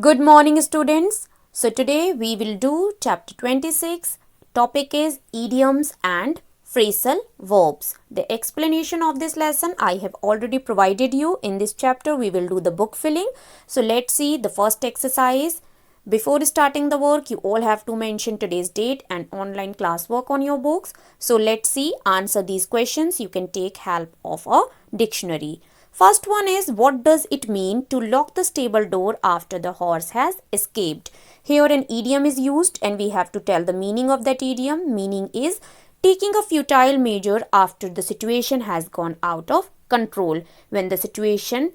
Good morning, students. So today we will do chapter 26. Topic is idioms and phrasal verbs. The explanation of this lesson I have already provided you. In this chapter we will do the book filling. So let's see the first exercise. Before starting the work, you all have to mention today's date and online classwork on your books. So let's see, answer these questions. You can take help of a dictionary. First one is, what does it mean to lock the stable door after the horse has escaped? Here an idiom is used and we have to tell the meaning of that idiom. Meaning is taking a futile measure after the situation has gone out of control. When the situation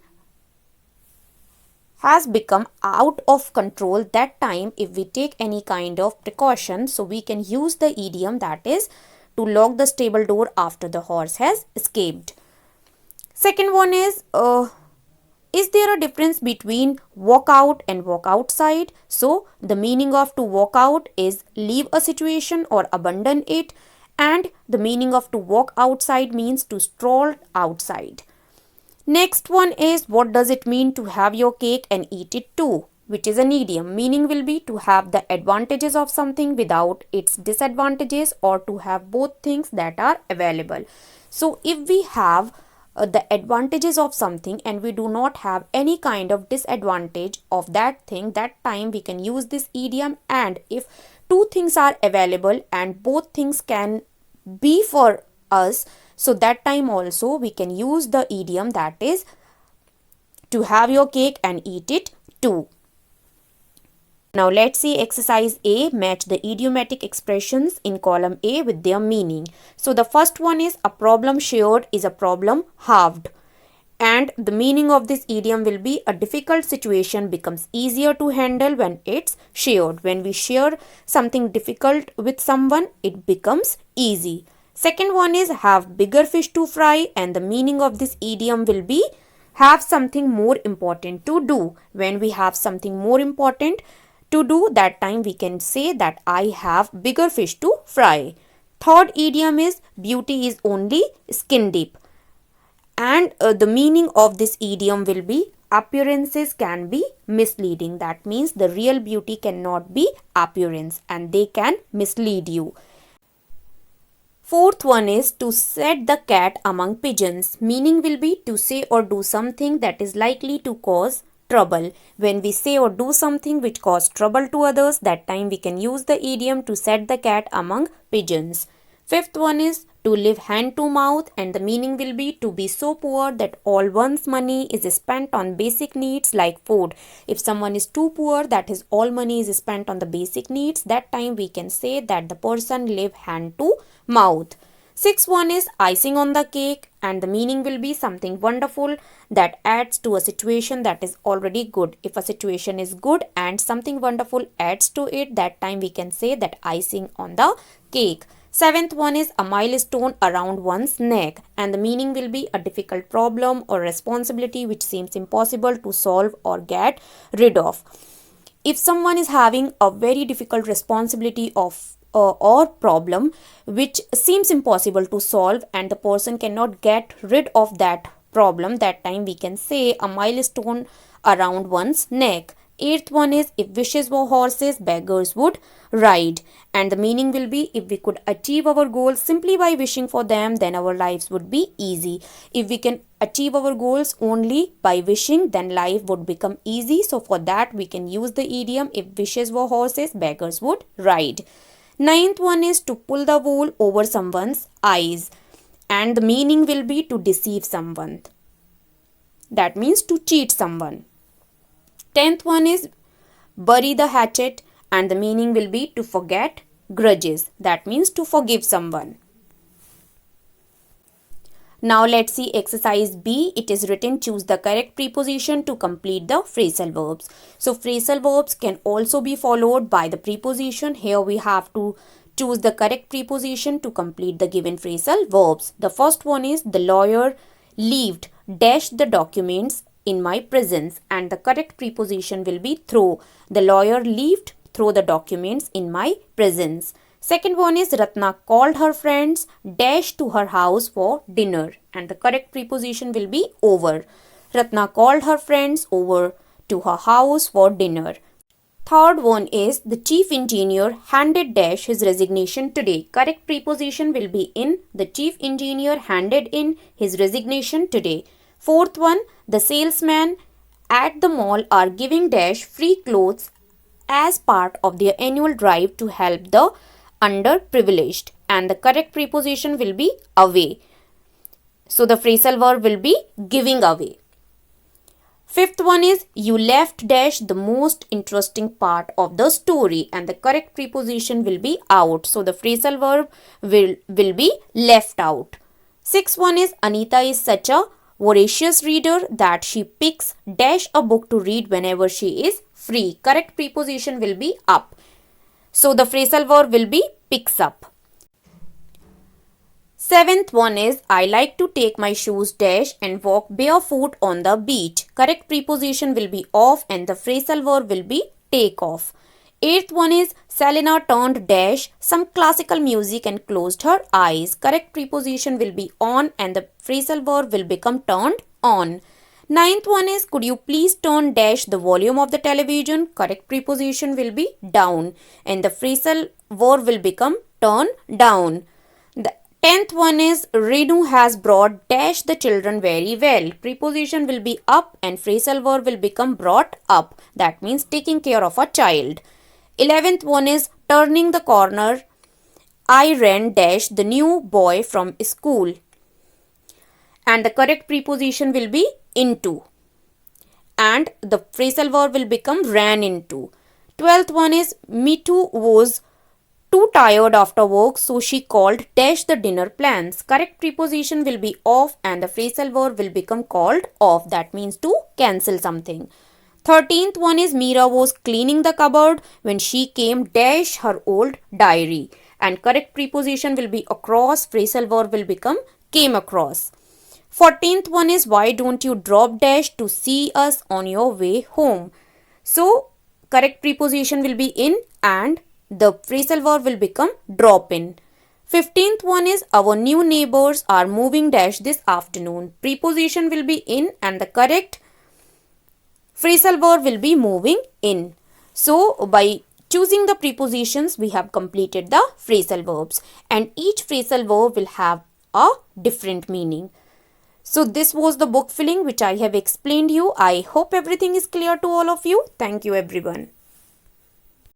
has become out of control, that time if we take any kind of precaution, so we can use the idiom, that is to lock the stable door after the horse has escaped. Second one is there a difference between walk out and walk outside? So the meaning of to walk out is leave a situation or abandon it, and the meaning of to walk outside means to stroll outside. Next one is, what does it mean to have your cake and eat it too? Which is an idiom. Meaning will be to have the advantages of something without its disadvantages, or to have both things that are available. So if we have the advantages of something and we do not have any kind of disadvantage of that thing, that time we can use this idiom. And if two things are available and both things can be for us, so that time also we can use the idiom, that is to have your cake and eat it too. Now let's see exercise A. Match the idiomatic expressions in column A with their meaning. So the first one is, a problem shared is a problem halved. And the meaning of this idiom will be, a difficult situation becomes easier to handle when it's shared. When we share something difficult with someone, it becomes easy. Second one is, have bigger fish to fry, and the meaning of this idiom will be, have something more important to do. When we have something more important to do, that time we can say that I have bigger fish to fry. Third idiom is, beauty is only skin deep. And the meaning of this idiom will be, appearances can be misleading. That means the real beauty cannot be appearance and they can mislead you. Fourth one is, to set the cat among pigeons. Meaning will be to say or do something that is likely to cause trouble. When we say or do something which cause trouble to others, that time we can use the idiom to set the cat among pigeons. Fifth one is, to live hand to mouth, and the meaning will be to be so poor that all one's money is spent on basic needs like food. If someone is too poor that his all money is spent on the basic needs, that time we can say that the person live hand to mouth. Sixth one is, icing on the cake, and the meaning will be something wonderful that adds to a situation that is already good. If a situation is good and something wonderful adds to it, that time we can say that icing on the cake. Seventh one is, a milestone around one's neck, and the meaning will be a difficult problem or responsibility which seems impossible to solve or get rid of. If someone is having a very difficult responsibility of or problem which seems impossible to solve and the person cannot get rid of that problem, that time we can say a milestone around one's neck. Eighth one is, if wishes were horses, beggars would ride, and the meaning will be, if we could achieve our goals simply by wishing for them, then our lives would be easy. If we can achieve our goals only by wishing, then life would become easy. So for that we can use the idiom, if wishes were horses, beggars would ride. Ninth one is, to pull the wool over someone's eyes, and the meaning will be to deceive someone. That means to cheat someone. 10th one is, bury the hatchet, and the meaning will be to forget grudges. That means to forgive someone. Now let's see exercise B. It is written, choose the correct preposition to complete the phrasal verbs. So phrasal verbs can also be followed by the preposition. Here we have to choose the correct preposition to complete the given phrasal verbs. The first one is, the lawyer leaved dash the documents in my presence, and the correct preposition will be throw. The lawyer leaved throw the documents in my presence. Second one is, Ratna called her friends dash to her house for dinner, and the correct preposition will be over. Ratna called her friends over to her house for dinner. Third one is the chief engineer handed dash his resignation today. Correct preposition will be in. The chief engineer handed in his resignation today. Fourth one, the salesman at the mall are giving dash free clothes as part of their annual drive to help the underprivileged. And the correct preposition will be away. So the phrasal verb will be giving away. Fifth one is you left dash the most interesting part of the story, and the correct preposition will be out. So the phrasal verb will be left out. Sixth one is Anita is such a voracious reader that she picks dash a book to read whenever she is free. Correct preposition will be up. So the phrasal verb will be picks up. Seventh one is I like to take my shoes dash and walk barefoot on the beach. Correct preposition will be off and the phrasal verb will be take off. Eighth one is Selena turned dash some classical music and closed her eyes. Correct preposition will be on and the phrasal verb will become turned on. Ninth one is could you please turn dash the volume of the television. Correct preposition will be down and the phrasal verb will become turn down. The 10th one is Renu has brought dash the children very well. Preposition will be up and phrasal verb will become brought up. That means taking care of a child. 11th one is turning the corner. I ran dash the new boy from school. And the correct preposition will be into. And the phrasal verb will become ran into. 12th one is Mitu was too tired after work, so she called dash the dinner plans. Correct preposition will be off and the phrasal verb will become called off. That means to cancel something. 13th one is Meera was cleaning the cupboard when she came dash her old diary. And correct preposition will be across. Phrasal verb will become came across. 14th one is why don't you drop dash to see us on your way home. So correct preposition will be in and the phrasal verb will become drop in. 15th one is our new neighbors are moving dash this afternoon. Preposition will be in and the correct phrasal verb will be moving in. So by choosing the prepositions we have completed the phrasal verbs and each phrasal verb will have a different meaning. So this was the book filling which I have explained you. I hope everything is clear to all of you. Thank you everyone.